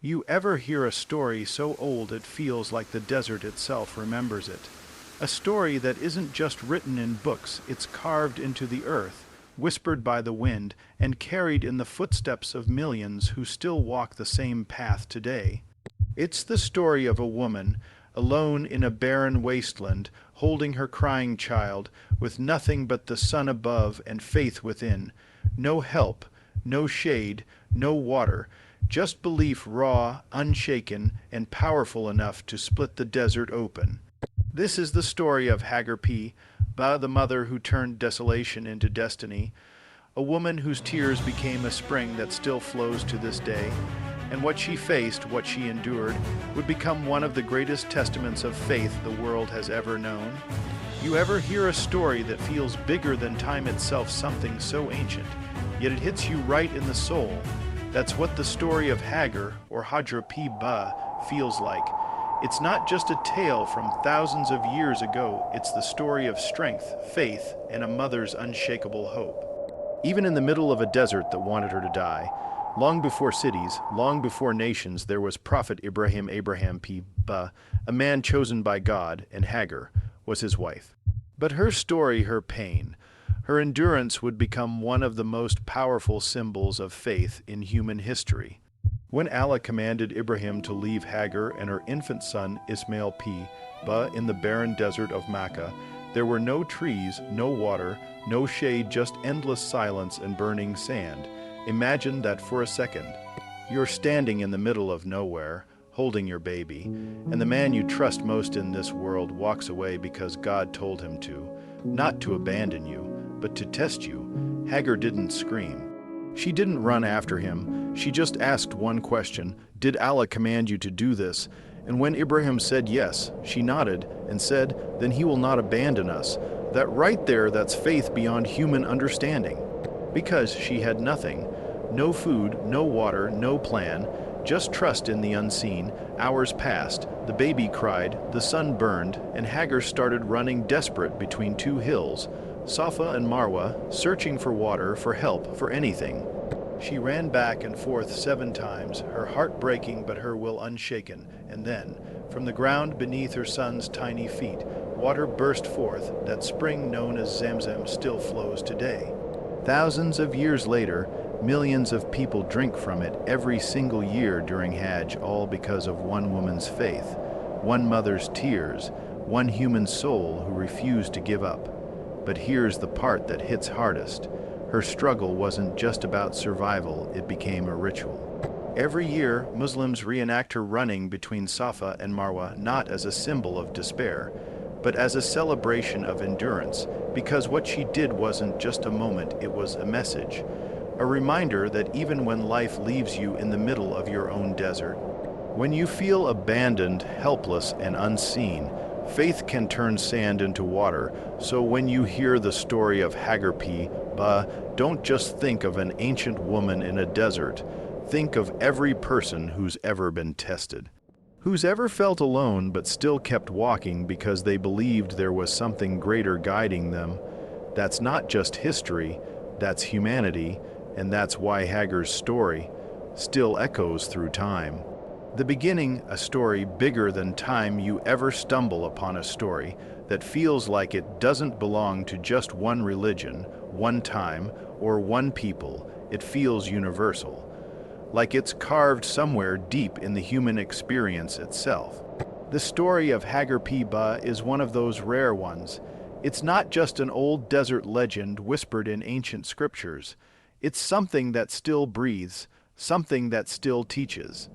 You ever hear a story so old it feels like the desert itself remembers it? A story that isn't just written in books, it's carved into the earth, whispered by the wind, and carried in the footsteps of millions who still walk the same path today. It's the story of a woman, alone in a barren wasteland, holding her crying child, with nothing but the sun above and faith within. No help, no shade, no water, just belief raw, unshaken, and powerful enough to split the desert open. This is the story of Hagar P., the mother who turned desolation into destiny, a woman whose tears became a spring that still flows to this day, and what she faced, what she endured, would become one of the greatest testaments of faith the world has ever known. You ever hear a story that feels bigger than time itself, something so ancient, yet it hits you right in the soul? That's what the story of Hagar, or Hajar P. feels like. It's not just a tale from thousands of years ago, it's the story of strength, faith, and a mother's unshakable hope. Even in the middle of a desert that wanted her to die, long before cities, long before nations, there was Prophet Ibrahim P. a man chosen by God, and Hagar was his wife. But her story, her pain, her endurance would become one of the most powerful symbols of faith in human history. When Allah commanded Ibrahim to leave Hagar and her infant son Ismail P. in the barren desert of Makkah, there were no trees, no water, no shade, just endless silence and burning sand. Imagine that for a second. You're standing in the middle of nowhere, holding your baby, and the man you trust most in this world walks away because God told him to, not to abandon you, but to test you. Hagar didn't scream. She didn't run after him. She just asked one question: did Allah command you to do this? And when Ibrahim said yes, she nodded and said, then he will not abandon us. That right there, that's faith beyond human understanding. Because she had nothing, no food, no water, no plan, just trust in the unseen. Hours passed, the baby cried, the sun burned, and Hagar started running desperate between two hills, Safa and Marwah, searching for water, for help, for anything. She ran back and forth 7 times, her heart breaking but her will unshaken, and then, from the ground beneath her son's tiny feet, water burst forth. That spring known as Zamzam still flows today. Thousands of years later, millions of people drink from it every single year during Hajj, all because of one woman's faith, one mother's tears, one human soul who refused to give up. But here's the part that hits hardest. Her struggle wasn't just about survival, it became a ritual. Every year, Muslims reenact her running between Safa and Marwah, not as a symbol of despair, but as a celebration of endurance, because what she did wasn't just a moment, it was a message. A reminder that even when life leaves you in the middle of your own desert, when you feel abandoned, helpless, and unseen, faith can turn sand into water. So when you hear the story of Hagar P., don't just think of an ancient woman in a desert. Think of every person who's ever been tested, who's ever felt alone but still kept walking because they believed there was something greater guiding them. That's not just history, that's humanity, and that's why Hagar's story still echoes through time. The beginning, a story bigger than time. You ever stumble upon a story that feels like it doesn't belong to just one religion, one time, or one people? It feels universal, like it's carved somewhere deep in the human experience itself. The story of Hagar P. is one of those rare ones. It's not just an old desert legend whispered in ancient scriptures. It's something that still breathes, something that still teaches.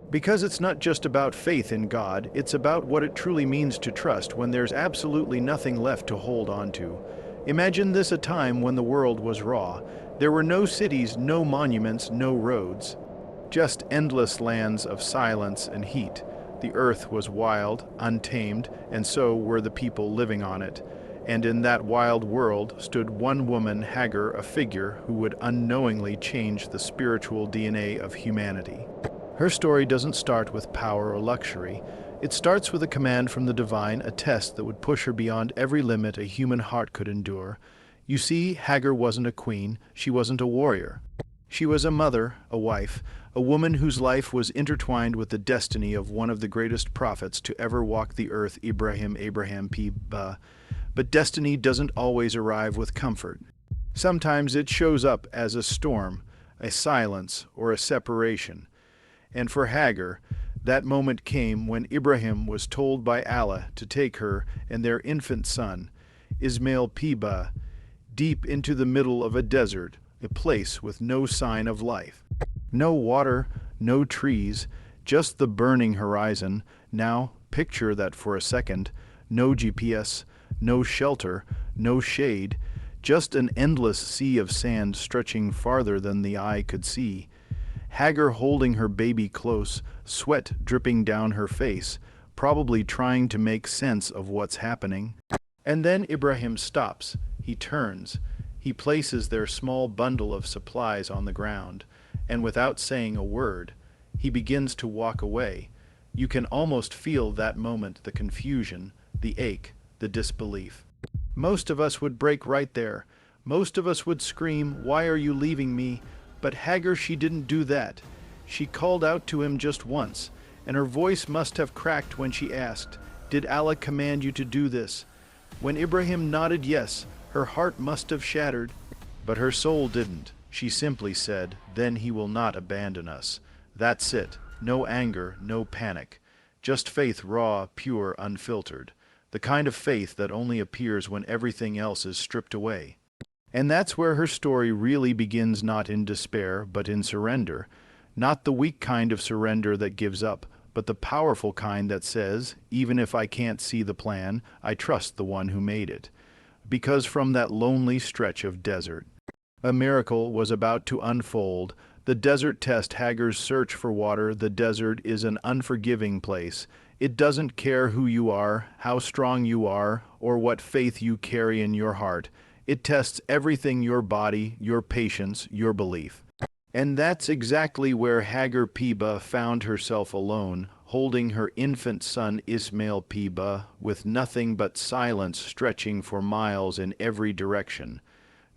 Because it's not just about faith in God, it's about what it truly means to trust when there's absolutely nothing left to hold on to. Imagine this: a time when the world was raw. There were no cities, no monuments, no roads. Just endless lands of silence and heat. The earth was wild, untamed, and so were the people living on it. And in that wild world stood one woman, Hagar, a figure who would unknowingly change the spiritual DNA of humanity. Her story doesn't start with power or luxury. It starts with a command from the divine, a test that would push her beyond every limit a human heart could endure. You see, Hagar wasn't a queen, she wasn't a warrior. She was a mother, a wife, a woman whose life was intertwined with the destiny of one of the greatest prophets to ever walk the earth, Abraham P.B. But destiny doesn't always arrive with comfort. Sometimes it shows up as a storm, a silence, or a separation. And for Hagar, that moment came when Ibrahim was told by Allah to take her and their infant son, Ismail P.B., deep into the middle of a desert, a place with no sign of life. No water, no trees, just the burning horizon. Now, picture that for a second. No GPS, no shelter, no shade, just an endless sea of sand stretching farther than the eye could see. Hagar holding her baby close, sweat dripping down her face, probably trying to make sense of what's happening. And then Ibrahim stops. He turns. He places their small bundle of supplies on the ground, and without saying a word, he begins to walk away. You can almost feel that moment, the confusion, the ache, the disbelief. Most of us would break right there. Most of us would scream, "Why are you leaving me?" But Hagar, she didn't do that. She called out to him just once, and her voice must have cracked when she asked, "Did Allah command you to do this?" When Ibrahim nodded yes, her heart must have shattered, but her soul didn't. She simply said, "Then he will not abandon us." That's it. No anger, no panic. Just faith, raw, pure, unfiltered. The kind of faith that only appears when everything else is stripped away. And that's where her story really begins, not in despair, but in surrender. Not the weak kind of surrender that gives up, but the powerful kind that says, even if I can't see the plan, I trust the one who made it. Because from that lonely stretch of desert, a miracle was about to unfold. The desert test Hagar's search for water. The desert is an unforgiving place. It doesn't care who you are, how strong you are, or what faith you carry in your heart. It tests everything: your body, your patience, your belief. And that's exactly where Hagar P.B. found herself alone, holding her infant son Ismail P.B., with nothing but silence stretching for miles in every direction.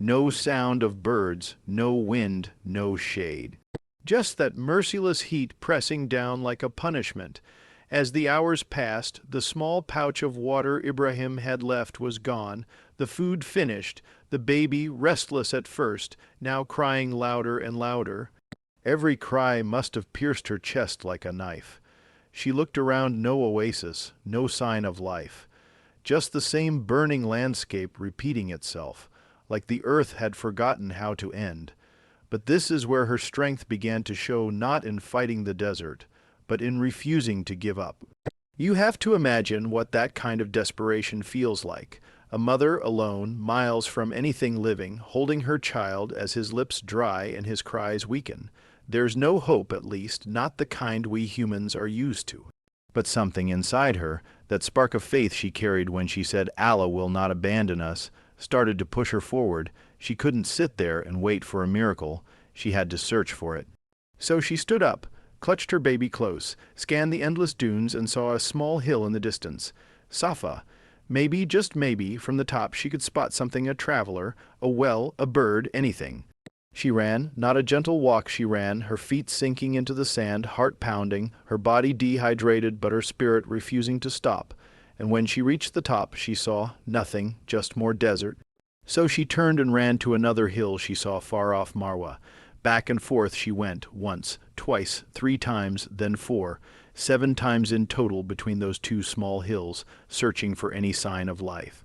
No sound of birds, no wind, no shade. Just that merciless heat pressing down like a punishment. As the hours passed, the small pouch of water Ibrahim had left was gone, the food finished, the baby, restless at first, now crying louder and louder. Every cry must have pierced her chest like a knife. She looked around, no oasis, no sign of life. Just the same burning landscape repeating itself, like the earth had forgotten how to end. But this is where her strength began to show, not in fighting the desert, but in refusing to give up. You have to imagine what that kind of desperation feels like. A mother alone, miles from anything living, holding her child as his lips dry and his cries weaken. There's no hope, at least, not the kind we humans are used to. But something inside her, that spark of faith she carried when she said, "Allah will not abandon us," started to push her forward. She couldn't sit there and wait for a miracle. She had to search for it. So she stood up, clutched her baby close, scanned the endless dunes, and saw a small hill in the distance. Safa. Maybe, just maybe, from the top she could spot something: a traveler, a well, a bird, anything. She ran, not a gentle walk she ran, her feet sinking into the sand, heart pounding, her body dehydrated but her spirit refusing to stop. And when she reached the top, she saw nothing, just more desert. So she turned and ran to another hill she saw far off, Marwah. Back and forth she went, once, twice, 3 times, then 4, 7 times in total between those 2 small hills, searching for any sign of life.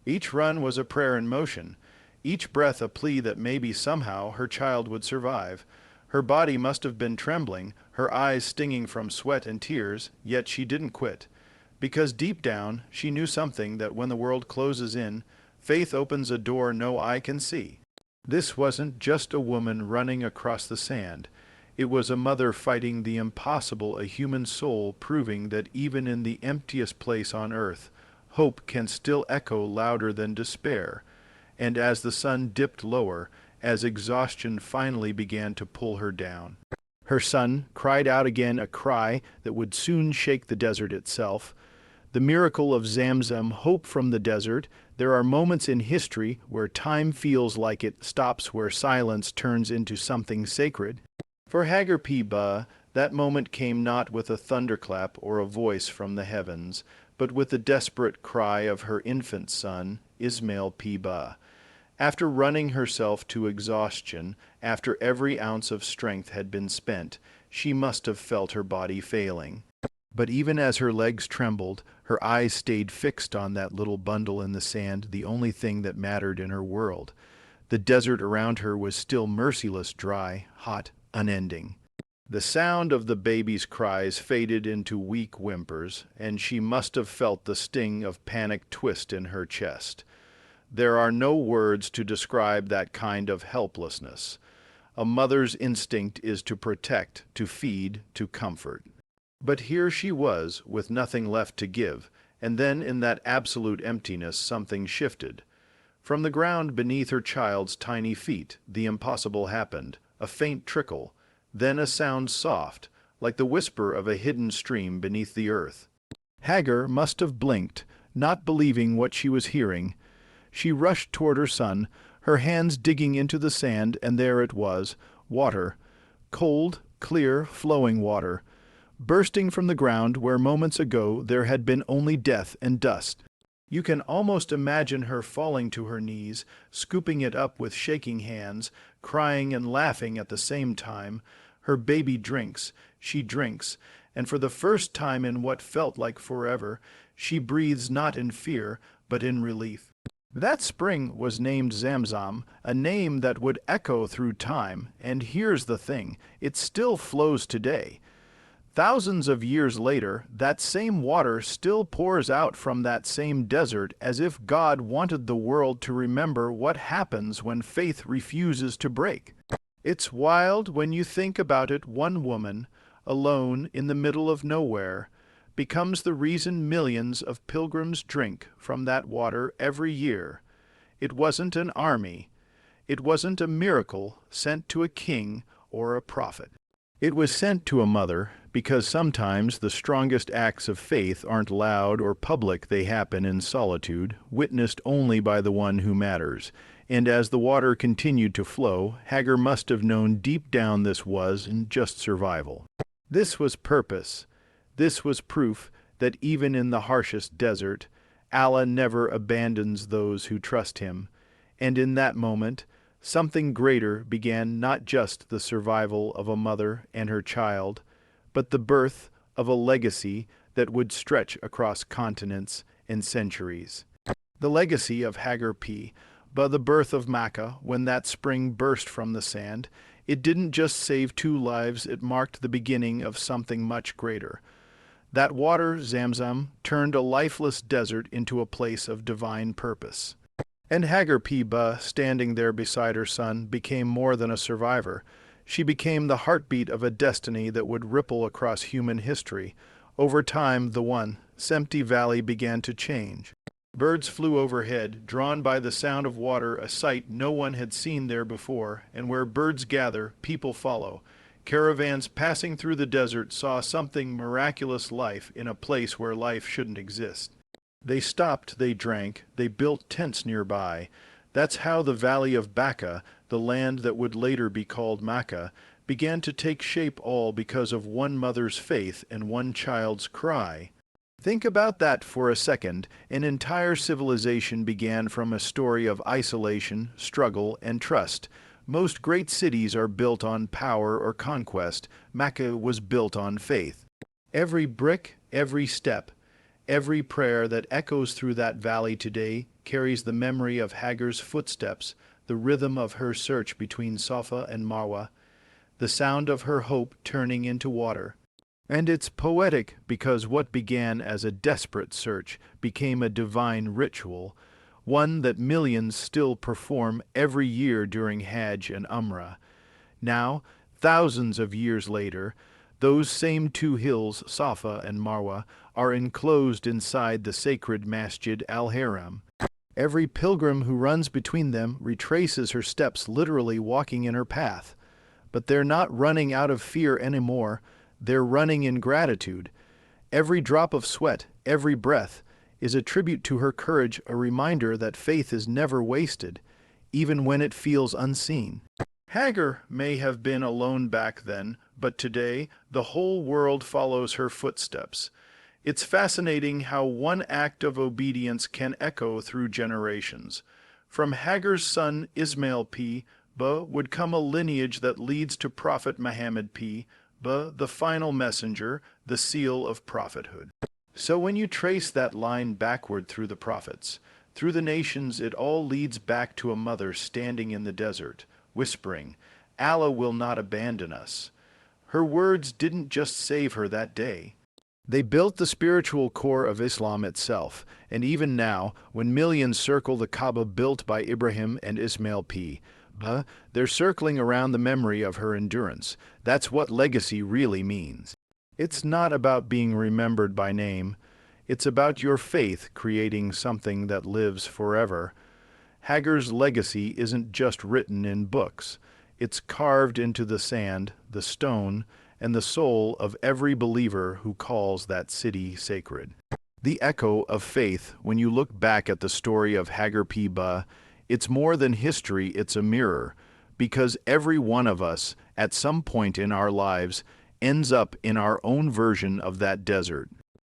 Each run was a prayer in motion, each breath a plea that maybe somehow her child would survive. Her body must have been trembling, her eyes stinging from sweat and tears, yet she didn't quit. Because deep down, she knew something, that when the world closes in, faith opens a door no eye can see. This wasn't just a woman running across the sand. It was a mother fighting the impossible, a human soul proving that even in the emptiest place on earth, hope can still echo louder than despair. And as the sun dipped lower, as exhaustion finally began to pull her down, her son cried out again, a cry that would soon shake the desert itself. The miracle of Zamzam, hope from the desert. There are moments in history where time feels like it stops, where silence turns into something sacred. For Hagar P. that moment came not with a thunderclap or a voice from the heavens, but with the desperate cry of her infant son, Ismail P. After running herself to exhaustion, after every ounce of strength had been spent, she must have felt her body failing. But even as her legs trembled, her eyes stayed fixed on that little bundle in the sand, the only thing that mattered in her world. The desert around her was still merciless, dry, hot, unending. The sound of the baby's cries faded into weak whimpers, and she must have felt the sting of panic twist in her chest. There are no words to describe that kind of helplessness. A mother's instinct is to protect, to feed, to comfort. But here she was, with nothing left to give, and then in that absolute emptiness something shifted. From the ground beneath her child's tiny feet, the impossible happened, a faint trickle, then a sound soft, like the whisper of a hidden stream beneath the earth. Hagar must have blinked, not believing what she was hearing. She rushed toward her son, her hands digging into the sand, and there it was, water, cold, clear, flowing water, bursting from the ground where moments ago there had been only death and dust. You can almost imagine her falling to her knees, scooping it up with shaking hands, crying and laughing at the same time. Her baby drinks, she drinks, and for the first time in what felt like forever, she breathes not in fear, but in relief. That spring was named Zamzam, a name that would echo through time, and here's the thing, it still flows today. Thousands of years later, that same water still pours out from that same desert, as if God wanted the world to remember what happens when faith refuses to break. It's wild when you think about it. One woman, alone in the middle of nowhere, becomes the reason millions of pilgrims drink from that water every year. It wasn't an army. It wasn't a miracle sent to a king or a prophet. It was sent to a mother, because sometimes the strongest acts of faith aren't loud or public, they happen in solitude, witnessed only by the one who matters. And as the water continued to flow, Hagar must have known deep down this wasn't just survival. This was purpose. This was proof that even in the harshest desert, Allah never abandons those who trust Him. And in that moment, something greater began, not just the survival of a mother and her child, but the birth of a legacy that would stretch across continents and centuries. The legacy of Hagar P. But the birth of Makkah, when that spring burst from the sand, it didn't just save 2 lives, it marked the beginning of something much greater. That water, Zamzam, turned a lifeless desert into a place of divine purpose. And Hagar P. standing there beside her son, became more than a survivor. She became the heartbeat of a destiny that would ripple across human history. Over time, the once empty valley began to change. Birds flew overhead, drawn by the sound of water, a sight no one had seen there before, and where birds gather, people follow. Caravans passing through the desert saw something miraculous, life in a place where life shouldn't exist. They stopped, they drank, they built tents nearby. That's how the valley of Baca, the land that would later be called Makkah, began to take shape, all because of one mother's faith and one child's cry. Think about that for a second. An entire civilization began from a story of isolation, struggle, and trust. Most great cities are built on power or conquest. Makkah was built on faith. Every brick, every step, every prayer that echoes through that valley today carries the memory of Hagar's footsteps, the rhythm of her search between Safa and Marwah, the sound of her hope turning into water. And it's poetic because what began as a desperate search became a divine ritual, one that millions still perform every year during Hajj and Umrah. Now, thousands of years later, those same 2 hills, Safa and Marwah, are enclosed inside the sacred Masjid al-Haram. Every pilgrim who runs between them retraces her steps, literally walking in her path. But they're not running out of fear anymore. They're running in gratitude. Every drop of sweat, every breath, is a tribute to her courage, a reminder that faith is never wasted, even when it feels unseen. Hagar may have been alone back then, but today the whole world follows her footsteps. It's fascinating how one act of obedience can echo through generations. From Hagar's son Ismail would come a lineage that leads to Prophet Muhammad the final messenger, the seal of prophethood. So when you trace that line backward through the prophets, through the nations, it all leads back to a mother standing in the desert, whispering, "Allah will not abandon us." Her words didn't just save her that day. They built the spiritual core of Islam itself, and even now, when millions circle the Kaaba built by Ibrahim and Ismail they're circling around the memory of her endurance. That's what legacy really means. It's not about being remembered by name. It's about your faith creating something that lives forever. Hagar's legacy isn't just written in books. It's carved into the sand, the stone, and the soul of every believer who calls that city sacred. The echo of faith, when you look back at the story of Hagar it's more than history, it's a mirror, because every one of us, at some point in our lives, ends up in our own version of that desert.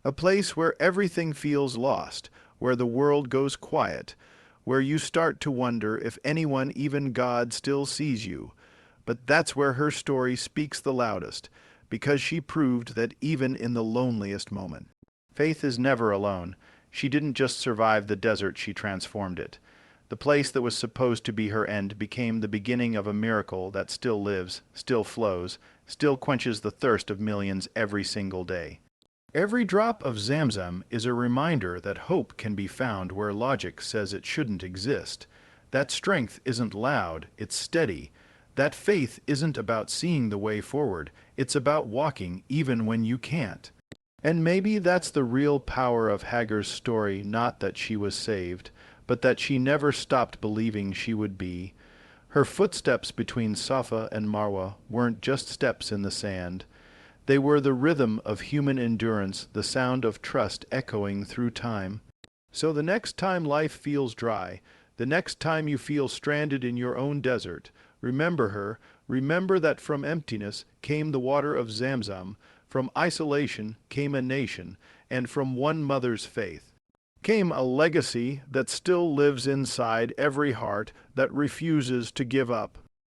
A place where everything feels lost, where the world goes quiet, where you start to wonder if anyone, even God, still sees you. But that's where her story speaks the loudest, because she proved that even in the loneliest moment. Faith is never alone. She didn't just survive the desert, she transformed it. The place that was supposed to be her end became the beginning of a miracle that still lives, still flows, still quenches the thirst of millions every single day. Every drop of Zamzam is a reminder that hope can be found where logic says it shouldn't exist. That strength isn't loud, it's steady. That faith isn't about seeing the way forward, it's about walking even when you can't. And maybe that's the real power of Hagar's story, not that she was saved, but that she never stopped believing she would be. Her footsteps between Safa and Marwah weren't just steps in the sand. They were the rhythm of human endurance, the sound of trust echoing through time. So the next time life feels dry, the next time you feel stranded in your own desert, remember her, remember that from emptiness came the water of Zamzam, from isolation came a nation, and from one mother's faith came a legacy that still lives inside every heart that refuses to give up.